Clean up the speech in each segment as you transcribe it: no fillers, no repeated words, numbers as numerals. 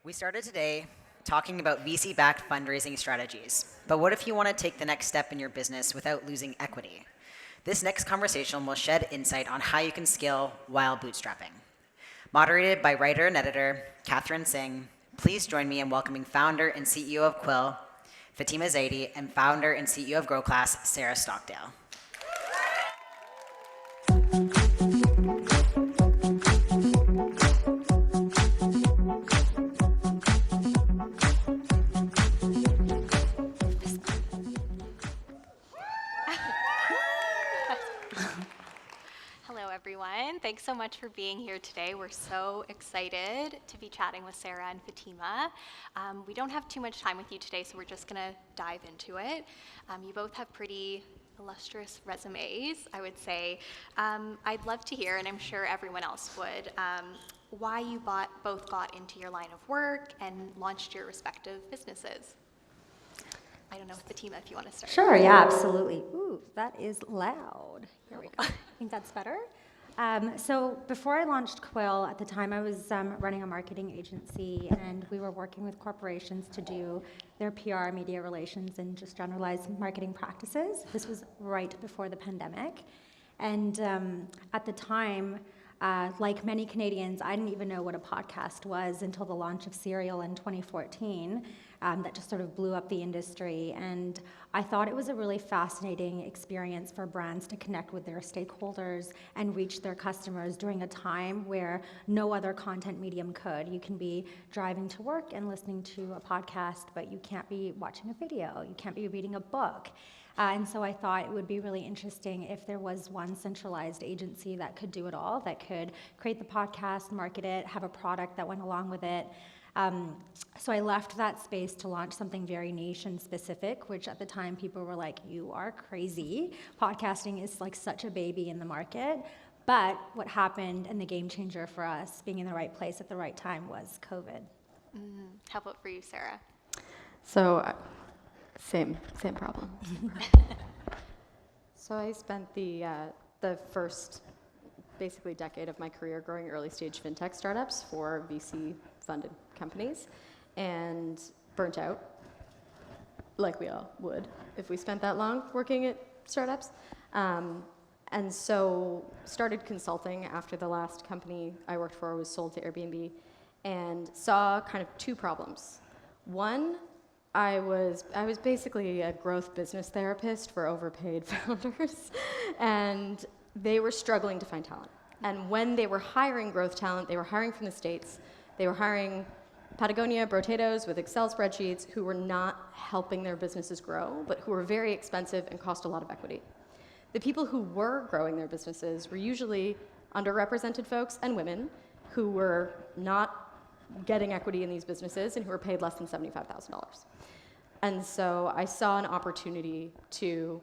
We started today talking about VC-backed fundraising strategies, but what if you want to take the next step in your business without losing equity? This next conversation will shed insight on how you can scale while bootstrapping. Moderated by writer and editor Katherine Singh, please join me in welcoming founder and CEO of Quill, Fatima Zaidi, and founder and CEO of Growclass, Sarah Stockdale. Everyone. Thanks so much for being here today. We're so excited to be chatting with Sarah and Fatima. We don't have too much time with you today, so we're just going to dive into it. You both have pretty illustrious resumes, I would say. I'd love to hear, and I'm sure everyone else would, why you both got into your line of work and launched your respective businesses. I don't know, Fatima, if you want to start. Sure, yeah, absolutely. Ooh, that is loud. Here we go. I think that's better. So before I launched Quill, at the time I was running a marketing agency, and we were working with corporations to do their PR, media relations, and just generalized marketing practices. This was right before the pandemic. And at the time, like many Canadians, I didn't even know what a podcast was until the launch of Serial in 2014. That just sort of blew up the industry. And I thought it was a really fascinating experience for brands to connect with their stakeholders and reach their customers during a time where no other content medium could. You can be driving to work and listening to a podcast, but you can't be watching a video. You can't be reading a book. And so I thought it would be really interesting if there was one centralized agency that could do it all, that could create the podcast, market it, have a product that went along with it. So I left that space to launch something very niche and specific, which at the time people were like, you are crazy. Podcasting is like such a baby in the market. But what happened, and the game changer for us, being in the right place at the right time, was COVID. How about for you, Sarah? So, same problem. So I spent the first basically decade of my career growing early stage fintech startups for VC funded companies, and burnt out, like we all would if we spent that long working at startups. And so started consulting after the last company I worked for was sold to Airbnb, and saw kind of two problems. One, I was basically a growth business therapist for overpaid founders, and they were struggling to find talent. And when they were hiring growth talent, they were hiring from the States. They were hiring Patagonia potatoes with Excel spreadsheets who were not helping their businesses grow, but who were very expensive and cost a lot of equity. The people who were growing their businesses were usually underrepresented folks and women who were not getting equity in these businesses and who were paid less than $75,000. And so I saw an opportunity to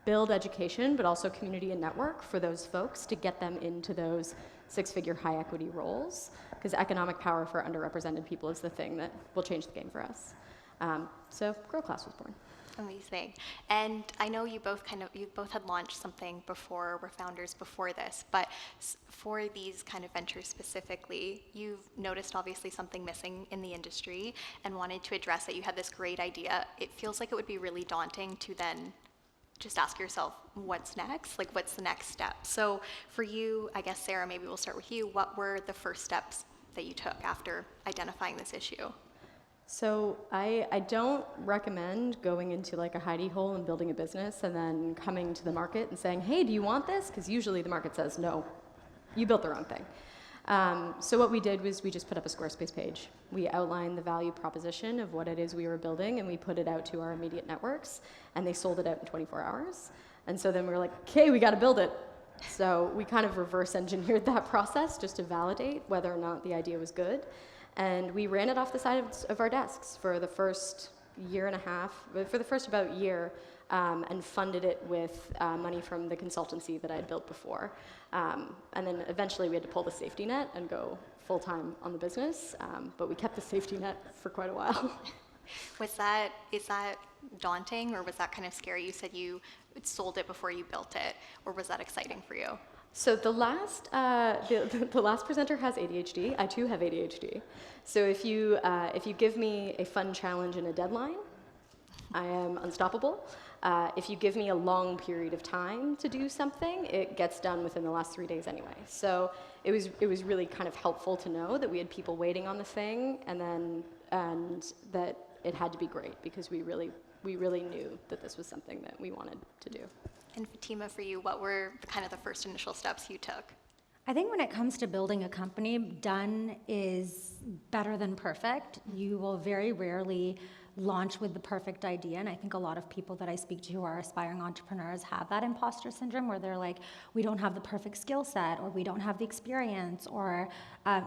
build education, but also community and network for those folks to get them into those six-figure high equity roles, because economic power for underrepresented people is the thing that will change the game for us. So Growclass was born. Amazing. And I know you both had launched something before, were founders before this, but for these kind of ventures specifically, you've noticed obviously something missing in the industry and wanted to address it. You had this great idea. It feels like it would be really daunting to then just ask yourself, what's next? Like, what's the next step? So for you, I guess, Sarah, maybe we'll start with you. What were the first steps that you took after identifying this issue? So I don't recommend going into like a hidey hole and building a business and then coming to the market and saying, hey, do you want this? Because usually the market says, no, you built the wrong thing. So what we did was we just put up a Squarespace page. We outlined the value proposition of what it is we were building, and we put it out to our immediate networks, and they sold it out in 24 hours. And so then we were like, okay, we got to build it. So we kind of reverse engineered that process just to validate whether or not the idea was good. And we ran it off the side of our desks for the first year and a half, for the first about year, and funded it with money from the consultancy that I had built before. And then eventually we had to pull the safety net and go full-time on the business, but we kept the safety net for quite a while. Is that daunting, or was that kind of scary? You said you sold it before you built it, or was that exciting for you? So the last the last presenter has ADHD. I too have ADHD. So if you give me a fun challenge and a deadline, I am unstoppable. If you give me a long period of time to do something, it gets done within the last 3 days anyway. So it was really kind of helpful to know that we had people waiting on the thing, and that it had to be great, because we really knew that this was something that we wanted to do. And Fatima, for you, what were kind of the first initial steps you took? I think when it comes to building a company, done is better than perfect. You will very rarely launch with the perfect idea, and I think a lot of people that I speak to who are aspiring entrepreneurs have that imposter syndrome, where they're like, we don't have the perfect skill set, or we don't have the experience, or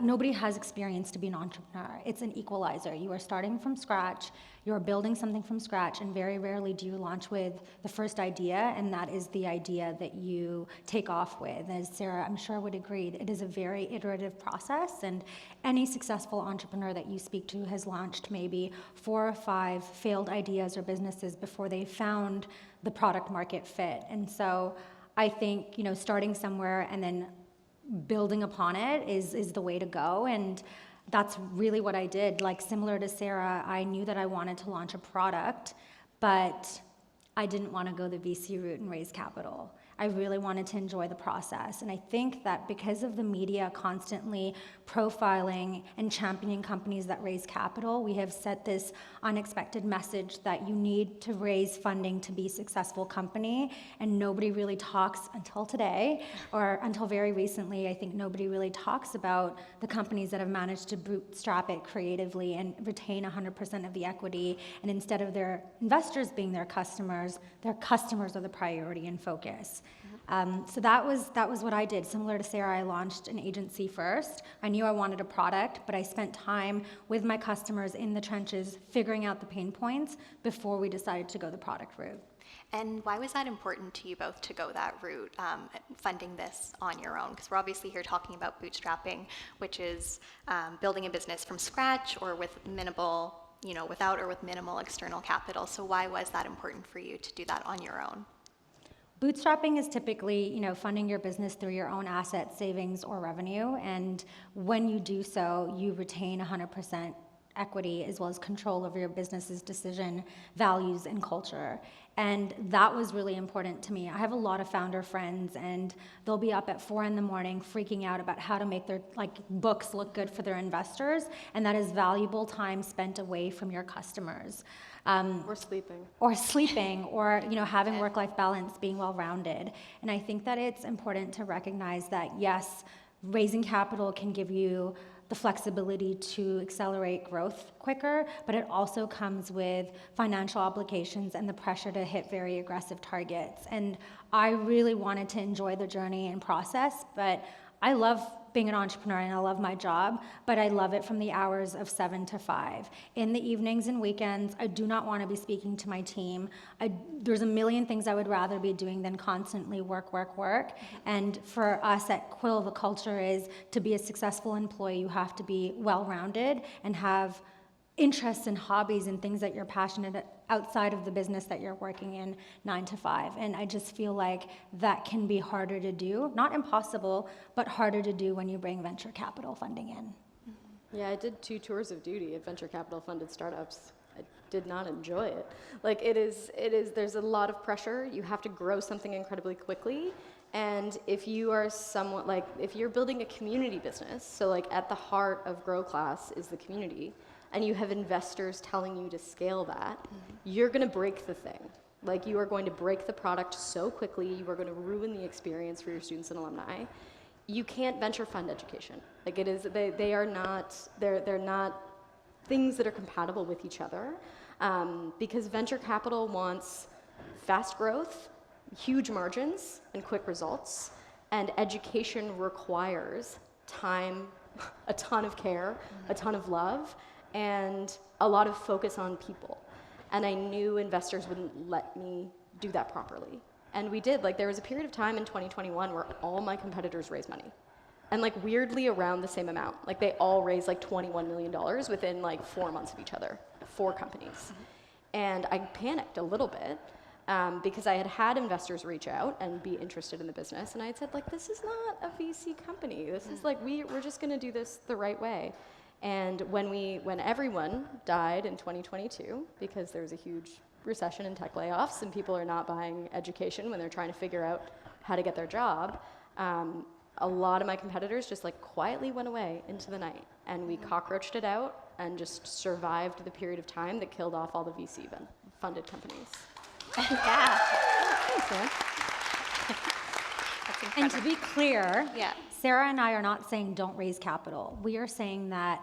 nobody has experience to be an entrepreneur. It's an equalizer. You are starting from scratch, you're building something from scratch, and very rarely do you launch with the first idea, and that is the idea that you take off with. As Sarah, I'm sure, would agree, it is a very iterative process, and any successful entrepreneur that you speak to has launched maybe 4 or 5 failed ideas or businesses before they found the product market fit. And so I think, starting somewhere and then building upon it is the way to go. And that's really what I did. Like, similar to Sarah, I knew that I wanted to launch a product, but I didn't want to go the VC route and raise capital. I really wanted to enjoy the process. And I think that because of the media constantly profiling and championing companies that raise capital, we have set this unexpected message that you need to raise funding to be a successful company. And nobody really talks until today, or until very recently, I think nobody really talks about the companies that have managed to bootstrap it creatively and retain 100% of the equity. And instead of their investors being their customers are the priority and focus. So that was what I did. Similar to Sarah, I launched an agency first. I knew I wanted a product, but I spent time with my customers in the trenches figuring out the pain points before we decided to go the product route. And why was that important to you both to go that route, funding this on your own? Because we're obviously here talking about bootstrapping, which is building a business from scratch or with minimal, without or with minimal external capital. So why was that important for you to do that on your own? Bootstrapping is typically, funding your business through your own assets, savings, or revenue. And when you do so, you retain 100% equity as well as control over your business's decision, values, and culture. And that was really important to me. I have a lot of founder friends, and they'll be up at 4 a.m. freaking out about how to make their books look good for their investors, and that is valuable time spent away from your customers. Or sleeping. Or having work-life balance, being well-rounded. And I think that it's important to recognize that, yes, raising capital can give you the flexibility to accelerate growth quicker, but it also comes with financial obligations and the pressure to hit very aggressive targets. And I really wanted to enjoy the journey and process, but I love being an entrepreneur and I love my job, but I love it from the hours of 7 to 5. In the evenings and weekends, I do not want to be speaking to my team. There's a million things I would rather be doing than constantly work. And for us at Quill, the culture is to be a successful employee, you have to be well-rounded and have interests and hobbies and things that you're passionate outside of the business that you're working in 9 to 5. And I just feel like that can be harder to do, not impossible, but harder to do when you bring venture capital funding in. Yeah, I did 2 tours of duty at venture capital funded startups. I did not enjoy it. There's a lot of pressure. You have to grow something incredibly quickly. And if you are if you're building a community business, so at the heart of Growclass is the community, and you have investors telling you to scale that, you're going to break the thing. You are going to break the product so quickly, you are going to ruin the experience for your students and alumni. You can't venture fund education. They're not things that are compatible with each other, because venture capital wants fast growth, huge margins, and quick results, and education requires time, a ton of care, a ton of love, and a lot of focus on people. And I knew investors wouldn't let me do that properly. And we did. There was a period of time in 2021 where all my competitors raised money. And weirdly around the same amount. They all raised $21 million within 4 months of each other, 4 companies. And I panicked a little bit, because I had investors reach out and be interested in the business, and I had said, like, this is not a VC company. This is like, we're just going to do this the right way. And when everyone died in 2022, because there was a huge recession and tech layoffs, and people are not buying education when they're trying to figure out how to get their job, a lot of my competitors just like quietly went away into the night, and we cockroached it out and just survived the period of time that killed off all the VC funded companies. Yeah. Thanks, man. That's And incredible. to be clear, Yeah. Sarah and I are not saying don't raise capital. We are saying that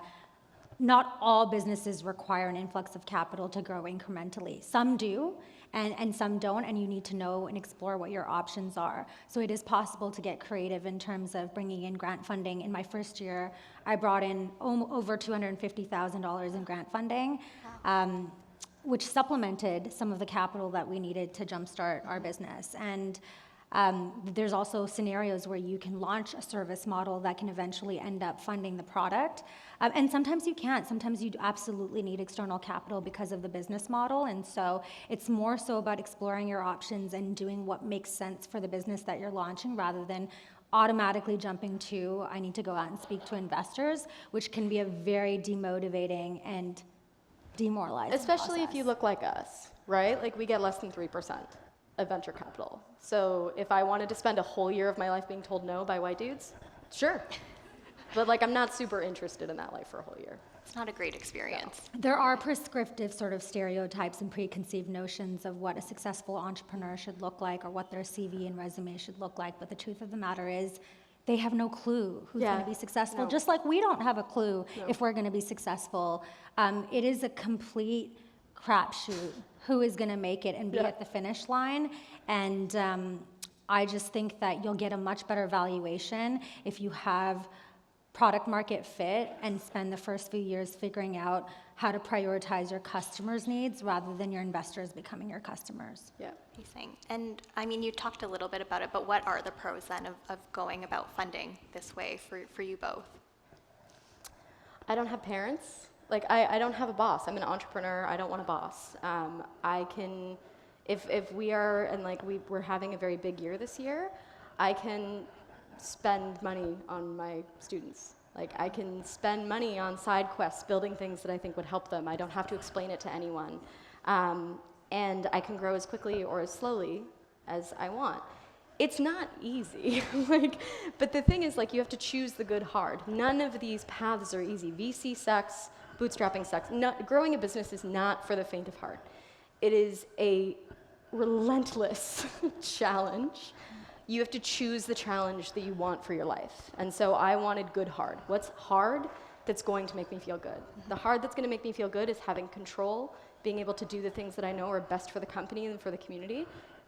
not all businesses require an influx of capital to grow incrementally. Some do, and some don't, and you need to know and explore what your options are. So it is possible to get creative in terms of bringing in grant funding. In my first year, I brought in over $250,000 in grant funding, which supplemented some of the capital that we needed to jumpstart our business. And there's also scenarios where you can launch a service model that can eventually end up funding the product. And sometimes you can't. Sometimes you absolutely need external capital because of the business model. And so it's more so about exploring your options and doing what makes sense for the business that you're launching, rather than automatically jumping to, I need to go out and speak to investors, which can be a very demotivating and demoralizing Especially if process. you look like us, right? Like, we get less than 3% of venture capital. So if I wanted to spend a whole year of my life being told no by white dudes, sure. But like, I'm not super interested in that life for a whole year. It's not a great experience. There are prescriptive sort of stereotypes and preconceived notions of what a successful entrepreneur should look like, or what their CV and resume should look like. But the truth of the matter is, they have no clue who's Yeah. going to be successful, No. just like we don't have a clue No. if we're going to be successful. It is a complete crapshoot who is going to make it and be Yeah. at the finish line. And I just think that you'll get a much better valuation if you have product market fit and spend the first few years figuring out how to prioritize your customers' needs rather than your investors becoming your customers. Yeah. Amazing. And I mean, you talked a little bit about it, but what are the pros then of going about funding this way for you both? I don't have parents. Like, I don't have a boss. I'm an entrepreneur. I don't want a boss. I can, if we are, and like we're having a very big year this year, I can spend money on my students. Like, I can spend money on side quests, building things that I think would help them. I don't have to explain it to anyone. And I can grow as quickly or as slowly as I want. It's not easy, but the thing is, like, you have to choose the good hard. None of these paths are easy. VC sucks, bootstrapping sucks. Growing a business is not for the faint of heart. It is a relentless challenge. You have to choose the challenge that you want for your life. And so I wanted good hard. What's hard that's going to make me feel good? The hard that's going to make me feel good is having control, being able to do the things that I know are best for the company and for the community,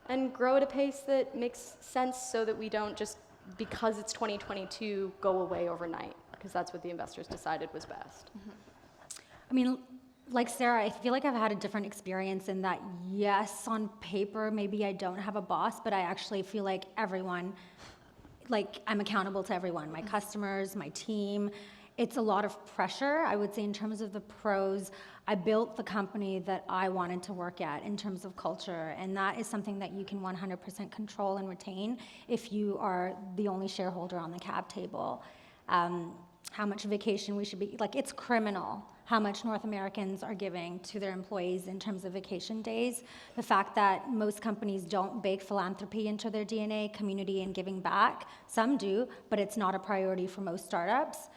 and grow at a pace that makes sense so that we don't just, because it's 2022, go away overnight, because that's what the investors decided was best. I mean, like Sarah, I feel like I've had a different experience in that, yes, on paper, maybe I don't have a boss, but I actually feel like everyone, like I'm accountable to everyone, my customers, my team. It's a lot of pressure. I would say in terms of the pros, I built the company that I wanted to work at in terms of culture, and that is something that you can 100% control and retain if you are the only shareholder on the cap table. How much vacation we should be, like, it's criminal how much North Americans are giving to their employees in terms of vacation days. The fact that most companies don't bake philanthropy into their DNA, community and giving back. Some do, but it's not a priority for most startups.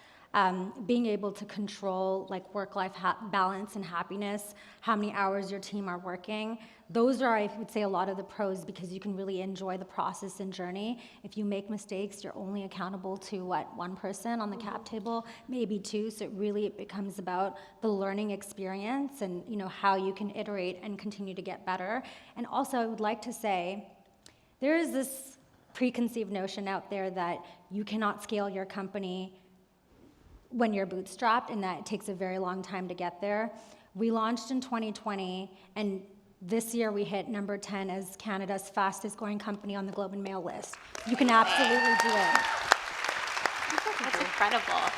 Being able to control like work-life balance and happiness, how many hours your team are working, those are, I would say, a lot of the pros, because you can really enjoy the process and journey. If you make mistakes, you're only accountable to one person on the cap table, maybe two. So it becomes about the learning experience and how you can iterate and continue to get better. And also, I would like to say, there is this preconceived notion out there that you cannot scale your company when you're bootstrapped, and that it takes a very long time to get there. We launched in 2020, and this year we hit number 10 as Canada's fastest growing company on the Globe and Mail list. You can absolutely do it. That's incredible.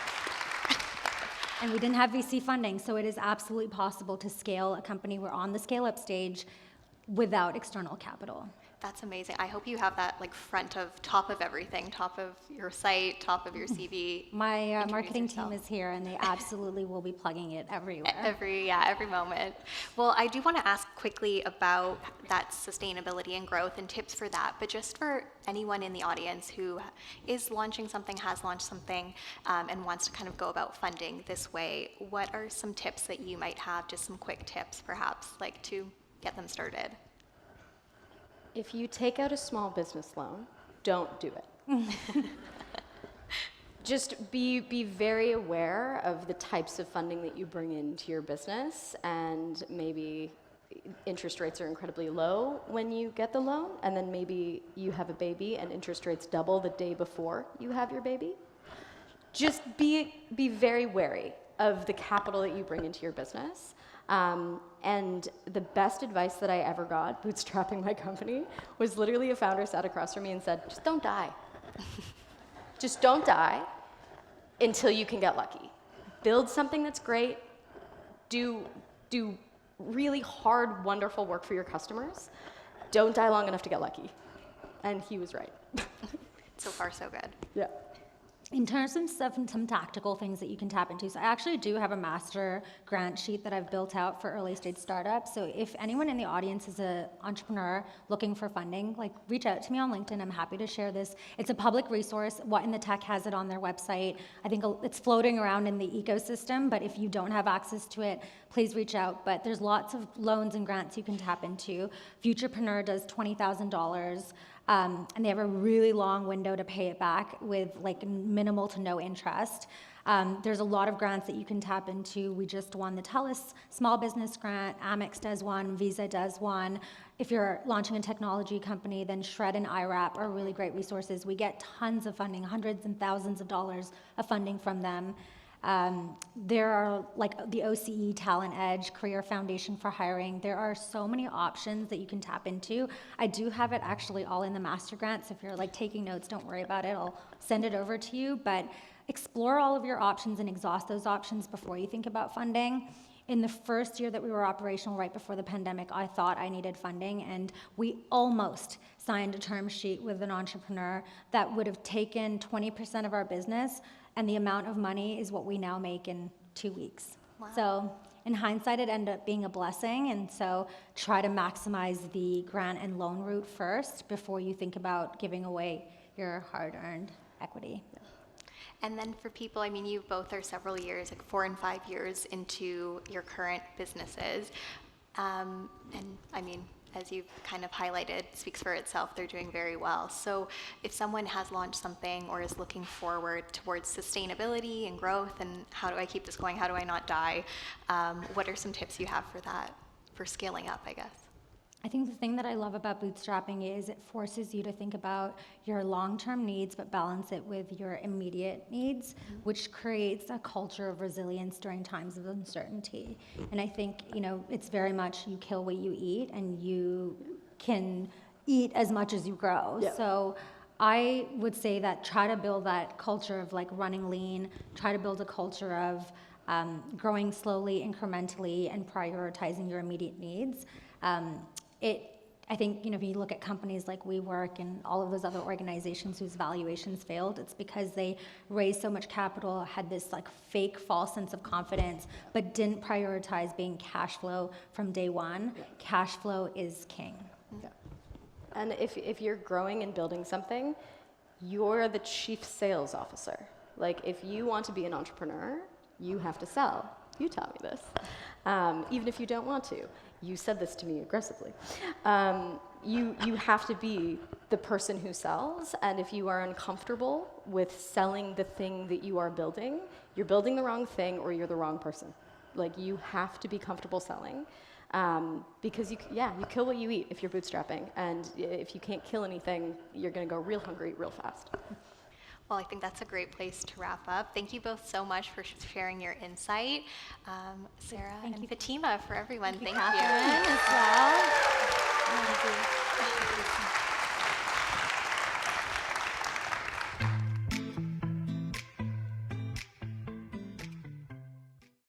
And we didn't have VC funding, so it is absolutely possible to scale a company. We're on the scale-up stage. without external capital. That's amazing. I hope you have that like top of everything, top of your site, top of your CV. My Introduce marketing yourself. team is here, and they absolutely will be plugging it everywhere. Every moment. Well, I do want to ask quickly about that sustainability and growth and tips for that, but just for anyone in the audience who is launching something, has launched something, and wants to kind of go about funding this way, what are some tips that you might have, just some quick tips perhaps, like to get them started? If you take out a small business loan, don't do it. Just be very aware of the types of funding that you bring into your business, and maybe interest rates are incredibly low when you get the loan, and then maybe you have a baby and interest rates double the day before you have your baby. Just be very wary of the capital that you bring into your business. And the best advice that I ever got, bootstrapping my company, was literally a founder sat across from me and said, just don't die. Just don't die until you can get lucky. Build something that's great. Do really hard, wonderful work for your customers. Don't die long enough to get lucky. And he was right. So far, so good. Yeah. In terms of some tactical things that you can tap into, so I actually do have a master grant sheet that I've built out for early stage startups. So if anyone in the audience is an entrepreneur looking for funding, like reach out to me on LinkedIn. I'm happy to share this. It's a public resource. What in the Tech has it on their website. I think it's floating around in the ecosystem, but if you don't have access to it, please reach out. But there's lots of loans and grants you can tap into. Futurepreneur does $20,000. And they have a really long window to pay it back with like minimal to no interest. There's a lot of grants that you can tap into. We just won the TELUS Small Business Grant. Amex does one. Visa does one. If you're launching a technology company, then Shred and IRAP are really great resources. We get tons of funding, hundreds and thousands of dollars of funding from them. There are like the OCE, Talent Edge, Career Foundation for Hiring. There are so many options that you can tap into. I do have it actually all in the master grants. If you're like taking notes, don't worry about it. I'll send it over to you. But explore all of your options and exhaust those options before you think about funding. In the first year that we were operational, right before the pandemic, I thought I needed funding, and we almost signed a term sheet with an entrepreneur that would have taken 20% of our business, and the amount of money is what we now make in 2 weeks. Wow. So in hindsight, it ended up being a blessing, and so try to maximize the grant and loan route first before you think about giving away your hard-earned equity. And then for people, I mean, you both are several years, like 4 and 5 years into your current businesses. And I mean, as you've kind of highlighted, speaks for itself, they're doing very well. So if someone has launched something or is looking forward towards sustainability and growth and how do I keep this going, how do I not die, what are some tips you have for that, for scaling up, I guess? I think the thing that I love about bootstrapping is it forces you to think about your long-term needs but balance it with your immediate needs, which creates a culture of resilience during times of uncertainty. And I think, you know, it's very much you kill what you eat, and you can eat as much as you grow. Yeah. So I would say that try to build that culture of like running lean, try to build a culture of growing slowly, incrementally, and prioritizing your immediate needs. I think, you know, if you look at companies like WeWork and all of those other organizations whose valuations failed, it's because they raised so much capital, had this like fake false sense of confidence, but didn't prioritize being cash flow from day one. Yeah. Cash flow is king. Yeah. And if you're growing and building something, you're the chief sales officer. Like, if you want to be an entrepreneur, you have to sell. You taught me this. Even if you don't want to. You said this to me aggressively. You have to be the person who sells, and if you are uncomfortable with selling the thing that you are building, you're building the wrong thing or you're the wrong person. Like, you have to be comfortable selling, because you kill what you eat if you're bootstrapping, and if you can't kill anything, you're gonna go real hungry real fast. Well, I think that's a great place to wrap up. Thank you both so much for sharing your insight. Sarah and Fatima, for everyone, thank you. Katherine as well. Thank you.